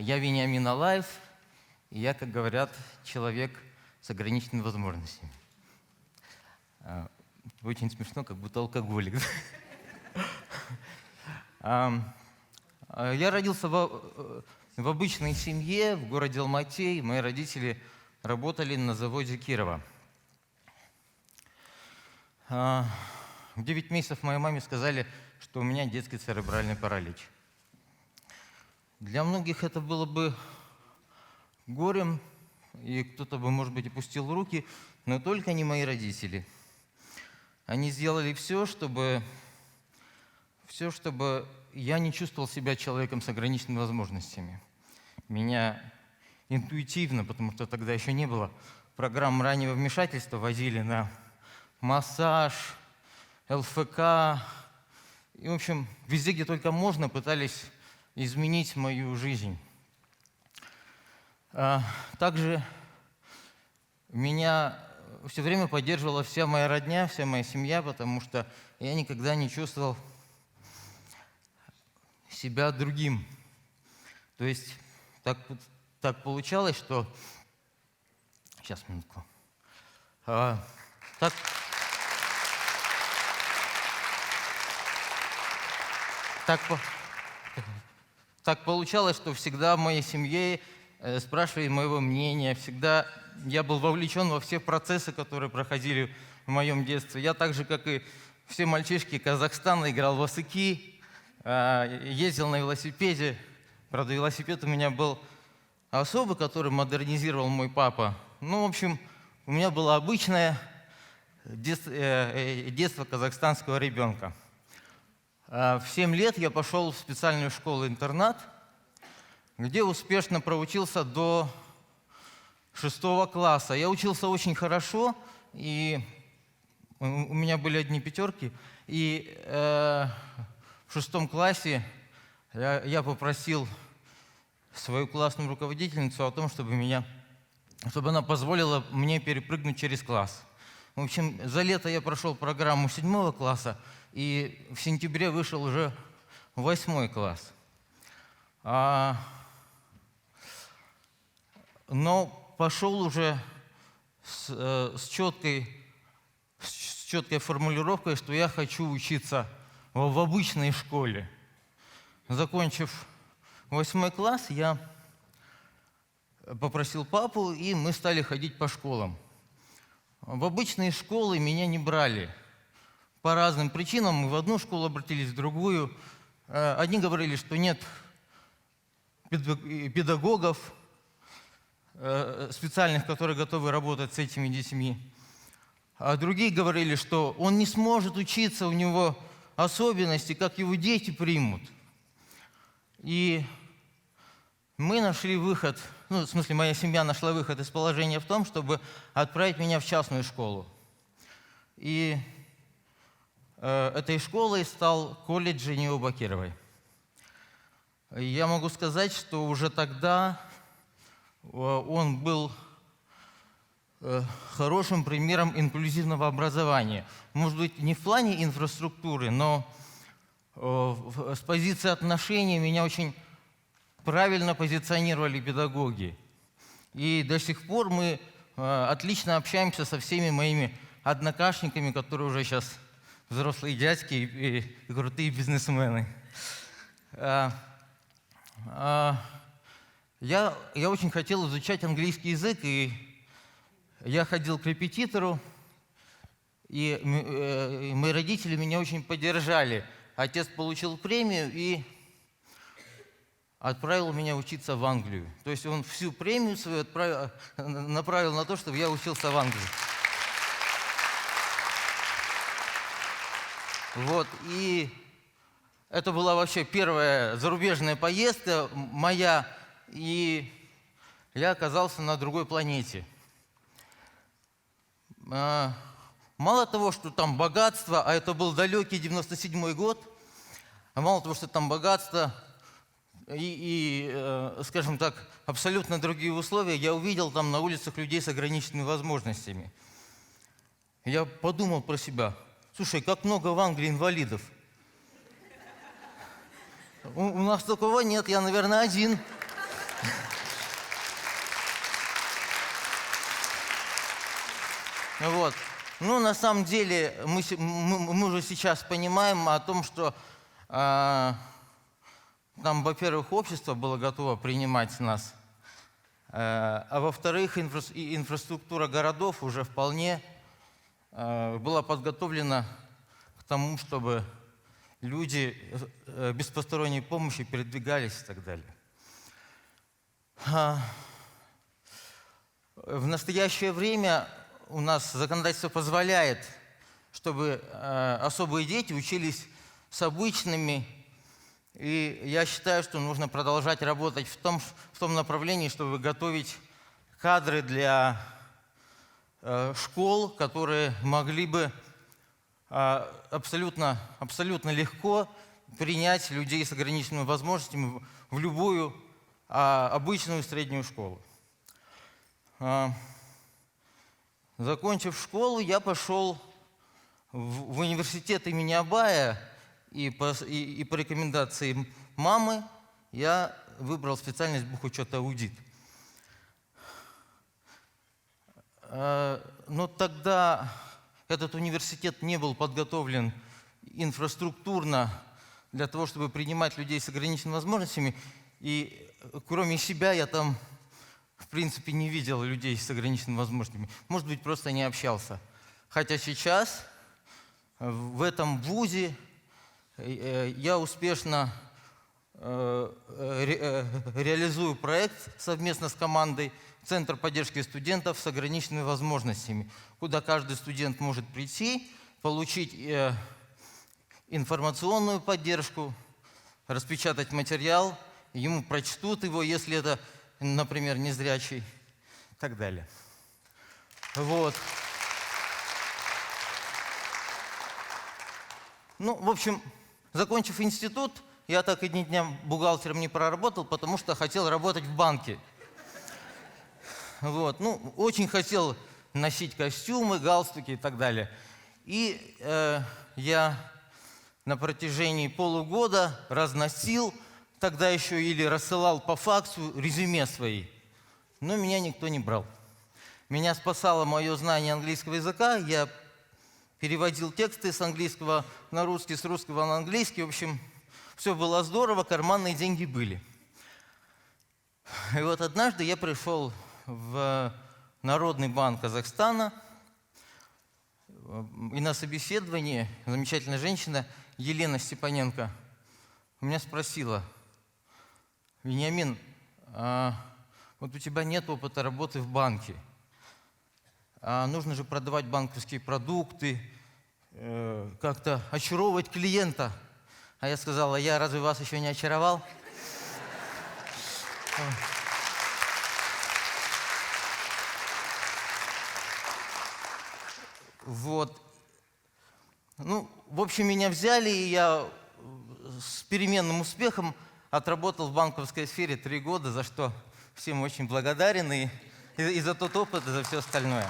Я Вениамин Алаев, и я, как говорят, человек с ограниченными возможностями. Очень смешно, как будто алкоголик. Я родился в обычной семье в городе Алматы. Мои родители работали на заводе Кирова. В 9 месяцев моей маме сказали, что у меня детский церебральный паралич. Для многих это было бы горем, и кто-то бы, может быть, опустил руки, но только не мои родители. Они сделали все, чтобы я не чувствовал себя человеком с ограниченными возможностями. Меня интуитивно, потому что тогда еще не было программ раннего вмешательства, возили на массаж, ЛФК. И, в общем, везде, где только можно, пытались изменить мою жизнь. Также меня все время поддерживала вся моя родня, вся моя семья, потому что я никогда не чувствовал себя другим. То есть так получалось, что... Сейчас, минутку. Так получалось, что всегда в моей семье спрашивали моего мнения, всегда я был вовлечен во все процессы, которые проходили в моем детстве. Я так же, как и все мальчишки Казахстана, играл в осыки, ездил на велосипеде. Правда, велосипед у меня был особый, который модернизировал мой папа. Ну, в общем, у меня было обычное детство казахстанского ребенка. В 7 лет я пошел в специальную школу-интернат, где успешно проучился до 6 класса. Я учился очень хорошо, и у меня были одни пятерки. И в 6 классе я попросил свою классную руководительницу о том, чтобы она позволила мне перепрыгнуть через класс. В общем, за лето я прошел программу 7 класса, и в сентябре вышел уже 8 класс. Но пошел уже с четкой формулировкой, что я хочу учиться в обычной школе. Закончив 8 класс, я попросил папу, и мы стали ходить по школам. В обычные школы меня не брали. По разным причинам мы в одну школу обратились, в другую. Одни говорили, что нет педагогов специальных, которые готовы работать с этими детьми. А другие говорили, что он не сможет учиться, у него особенности, как его дети примут. И мы нашли выход, в смысле, моя семья нашла выход из положения в том, чтобы отправить меня в частную школу. И этой школой стал колледж Женевы Бакировой. Я могу сказать, что уже тогда он был хорошим примером инклюзивного образования. Может быть, не в плане инфраструктуры, но с позиции отношений меня очень правильно позиционировали педагоги. И до сих пор мы отлично общаемся со всеми моими однокашниками, которые уже сейчас взрослые дядьки и крутые бизнесмены. Я очень хотел изучать английский язык, и я ходил к репетитору, и мои родители меня очень поддержали. Отец получил премию и отправил меня учиться в Англию. То есть он всю премию свою направил на то, чтобы я учился в Англии. Вот, и это была вообще первая зарубежная поездка моя, и я оказался на другой планете. Мало того, что там богатство, а это был далекий 97-й год, мало того, что там богатство скажем так, абсолютно другие условия, я увидел там на улицах людей с ограниченными возможностями. Я подумал про себя. Слушай, как много в Англии инвалидов. У нас такого нет, я, наверное, один. Вот. Ну, на самом деле, мы уже сейчас понимаем о том, что там, во-первых, общество было готово принимать нас, а во-вторых, инфраструктура городов уже вполне была подготовлена к тому, чтобы люди без посторонней помощи передвигались и так далее. В настоящее время у нас законодательство позволяет, чтобы особые дети учились с обычными. И я считаю, что нужно продолжать работать в том направлении, чтобы готовить кадры для школ, которые могли бы абсолютно легко принять людей с ограниченными возможностями в любую обычную среднюю школу. Закончив школу, я пошел в университет имени Абая, и по рекомендации мамы я выбрал специальность бухучет-аудит. Но тогда этот университет не был подготовлен инфраструктурно для того, чтобы принимать людей с ограниченными возможностями. И кроме себя я там, в принципе, не видел людей с ограниченными возможностями. Может быть, просто не общался. Хотя сейчас в этом вузе я успешно реализую проект совместно с командой «Центр поддержки студентов с ограниченными возможностями», куда каждый студент может прийти, получить информационную поддержку, распечатать материал, ему прочтут его, если это, например, незрячий, и так далее. Вот. Ну, в общем, закончив институт, я так и ни дня бухгалтером не проработал, потому что хотел работать в банке. Вот. Ну, очень хотел носить костюмы, галстуки и так далее. И я на протяжении полугода разносил, тогда еще или рассылал по факсу резюме свои. Но меня никто не брал. Меня спасало мое знание английского языка. Я переводил тексты с английского на русский, с русского на английский. В общем, все было здорово, карманные деньги были. И вот однажды я пришел в Народный банк Казахстана, и на собеседовании замечательная женщина Елена Степаненко меня спросила: «Вениамин, вот у тебя нет опыта работы в банке, нужно же продавать банковские продукты, как-то очаровывать клиента». А я сказала: «Я разве вас еще не очаровал?» Вот. Ну, в общем, меня взяли, и я с переменным успехом отработал в банковской сфере 3 года, за что всем очень благодарен, и за тот опыт, и за все остальное.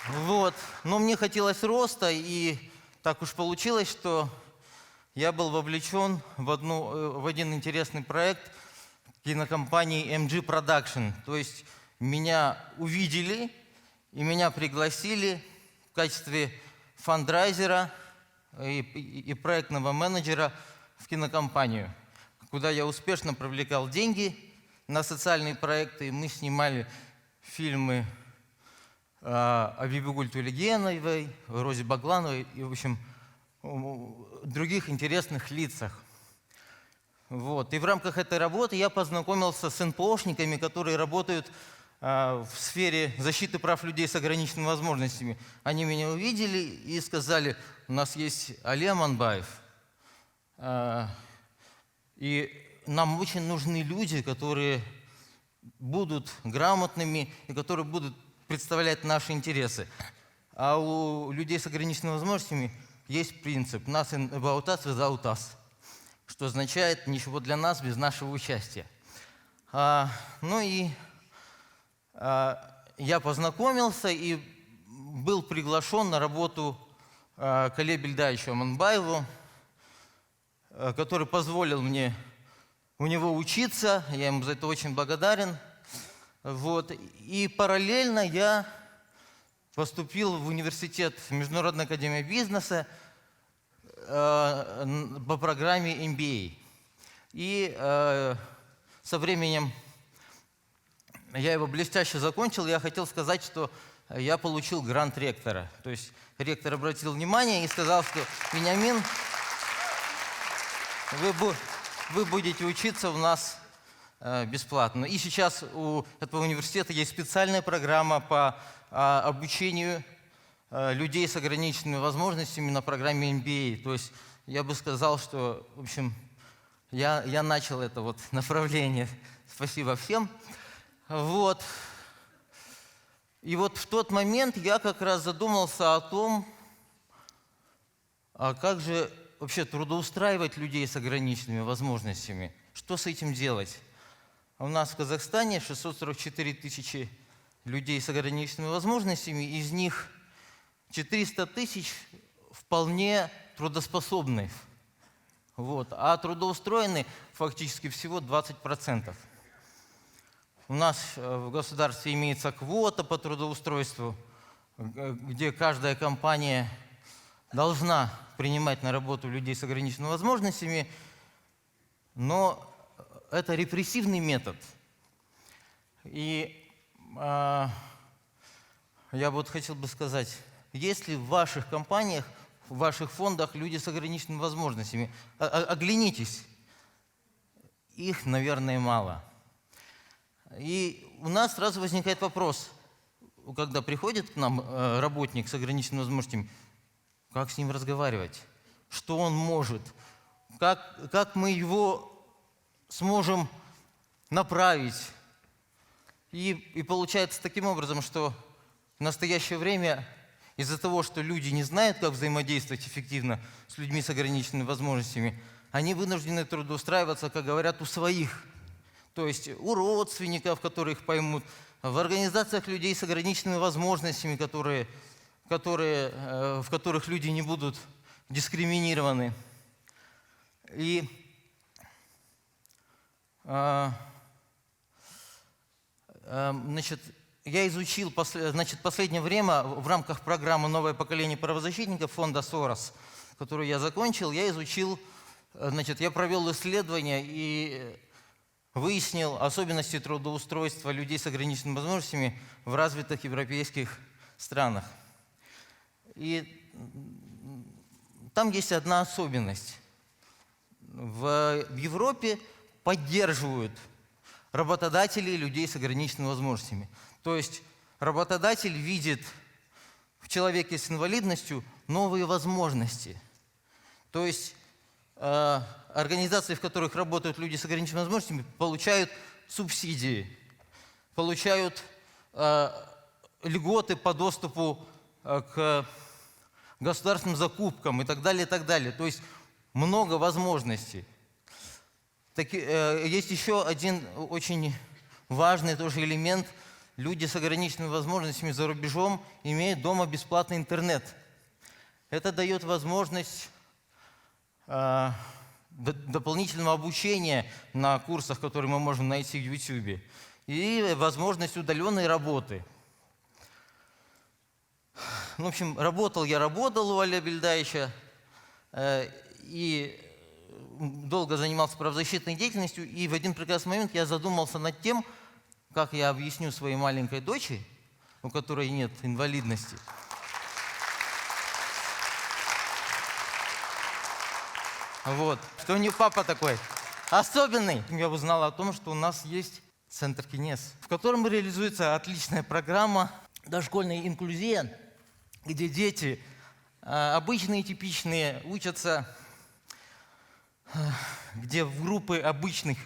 Вот. Но мне хотелось роста, и так уж получилось, что я был вовлечен в один интересный проект кинокомпании MG Production. То есть меня увидели и меня пригласили в качестве фандрайзера и проектного менеджера в кинокомпанию, куда я успешно привлекал деньги на социальные проекты. Мы снимали фильмы о Бибигуль Тулегеновой, Розе Баглановой и, в общем, других интересных лицах. Вот. И в рамках этой работы я познакомился с НПОшниками, которые работают в сфере защиты прав людей с ограниченными возможностями. Они меня увидели и сказали: «У нас есть Али Аманбаев, и нам очень нужны люди, которые будут грамотными и которые будут представлять наши интересы. А у людей с ограниченными возможностями есть принцип «nothing about us without us», что означает «ничего для нас без нашего участия». Ну и я познакомился и был приглашен на работу к Али Бельдаевичу Аманбаеву, который позволил мне у него учиться. Я ему за это очень благодарен. Вот. И параллельно я поступил в университет Международной академии бизнеса по программе MBA. И со временем я его блестяще закончил. Я хотел сказать, что я получил грант ректора. То есть ректор обратил внимание и сказал, что Вениамин, вы будете учиться у нас бесплатно. И сейчас у этого университета есть специальная программа по обучению людей с ограниченными возможностями на программе MBA. То есть я бы сказал, что, в общем, я начал это вот направление. Спасибо всем. Вот. И вот в тот момент я как раз задумался о том, а как же вообще трудоустраивать людей с ограниченными возможностями. Что с этим делать? У нас в Казахстане 644 тысячи людей с ограниченными возможностями, из них 400 тысяч вполне трудоспособны. Вот. А трудоустроены фактически всего 20%. У нас в государстве имеется квота по трудоустройству, где каждая компания должна принимать на работу людей с ограниченными возможностями, но это репрессивный метод. И я вот хотел бы сказать, если в ваших компаниях, в ваших фондах люди с ограниченными возможностями, оглянитесь, их, наверное, мало. И у нас сразу возникает вопрос, когда приходит к нам работник с ограниченными возможностями, как с ним разговаривать, что он может, как мы его сможем направить. И получается таким образом, что в настоящее время из-за того, что люди не знают, как взаимодействовать эффективно с людьми с ограниченными возможностями, они вынуждены трудоустраиваться, как говорят, у своих. То есть у родственников, которые их поймут, в организациях людей с ограниченными возможностями, в которых люди не будут дискриминированы. И значит, я изучил последнее время в рамках программы «Новое поколение правозащитников» фонда Сорос, которую я закончил, я провел исследование и выяснил особенности трудоустройства людей с ограниченными возможностями в развитых европейских странах. И там есть одна особенность. В Европе поддерживают работодателей людей с ограниченными возможностями. То есть работодатель видит в человеке с инвалидностью новые возможности. То есть организации, в которых работают люди с ограниченными возможностями, получают субсидии, получают льготы по доступу к государственным закупкам и так далее, и так далее. То есть много возможностей. Есть еще один очень важный тоже элемент. Люди с ограниченными возможностями за рубежом имеют дома бесплатный интернет. Это дает возможность дополнительного обучения на курсах, которые мы можем найти в YouTube, и возможность удаленной работы. В общем, работал у Алия Бельдаевича и долго занимался правозащитной деятельностью, и в один прекрасный момент я задумался над тем, как я объясню своей маленькой дочери, у которой нет инвалидности, что у нее папа такой особенный. Я узнал о том, что у нас есть Центр Кинез, в котором реализуется отличная программа дошкольной инклюзии, где дети обычные, типичные, учатся, где в группы обычных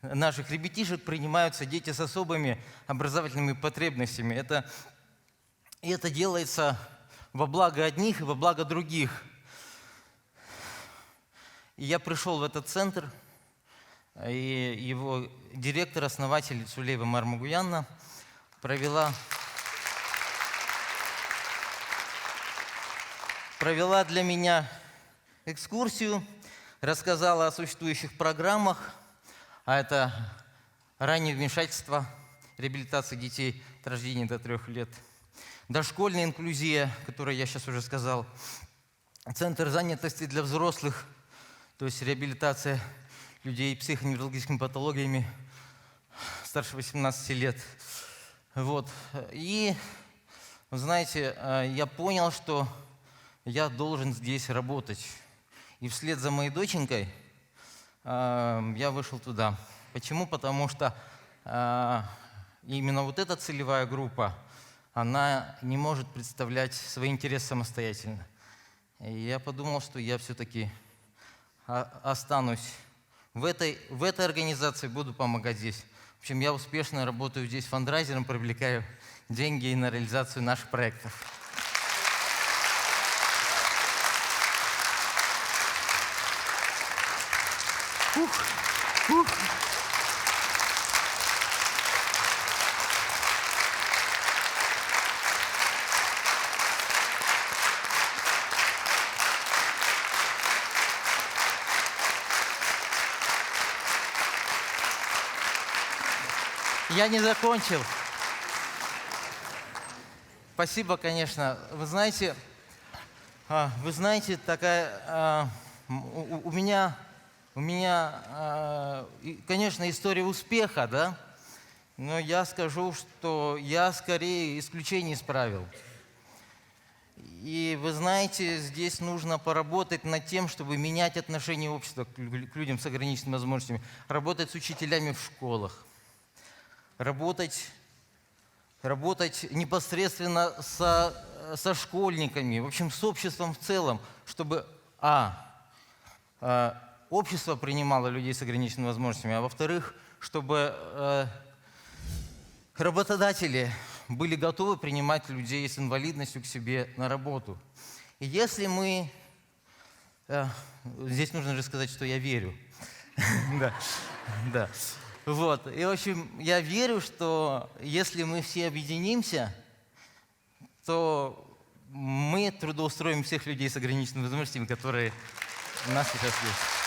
наших ребятишек принимаются дети с особыми образовательными потребностями. Это делается во благо одних и во благо других. И я пришел в этот центр, и его директор, основатель Сулейва Мармагуянна провела для меня экскурсию, рассказала о существующих программах, а это раннее вмешательство, реабилитация детей от рождения до 3 лет, дошкольная инклюзия, о которой я сейчас уже сказал, центр занятости для взрослых, то есть реабилитация людей с психоневрологическими патологиями старше 18 лет. Вот. И, знаете, я понял, что я должен здесь работать. И вслед за моей доченькой я вышел туда. Почему? Потому что именно вот эта целевая группа, она не может представлять свои интересы самостоятельно. И я подумал, что я все-таки останусь в этой организации, буду помогать здесь. В общем, я успешно работаю здесь фандрайзером, привлекаю деньги на реализацию наших проектов. Я не закончил. Спасибо, конечно. Вы знаете, такая у меня, конечно, история успеха, да, но я скажу, что я скорее исключение исправил. И вы знаете, здесь нужно поработать над тем, чтобы менять отношение общества к людям с ограниченными возможностями, работать с учителями в школах, работать непосредственно со школьниками, в общем, с обществом в целом, чтобы общество принимало людей с ограниченными возможностями, а во-вторых, чтобы работодатели были готовы принимать людей с инвалидностью к себе на работу. И если мы... Здесь нужно же сказать, что я верю. Да. Вот. И, в общем, я верю, что если мы все объединимся, то мы трудоустроим всех людей с ограниченными возможностями, которые у нас сейчас есть.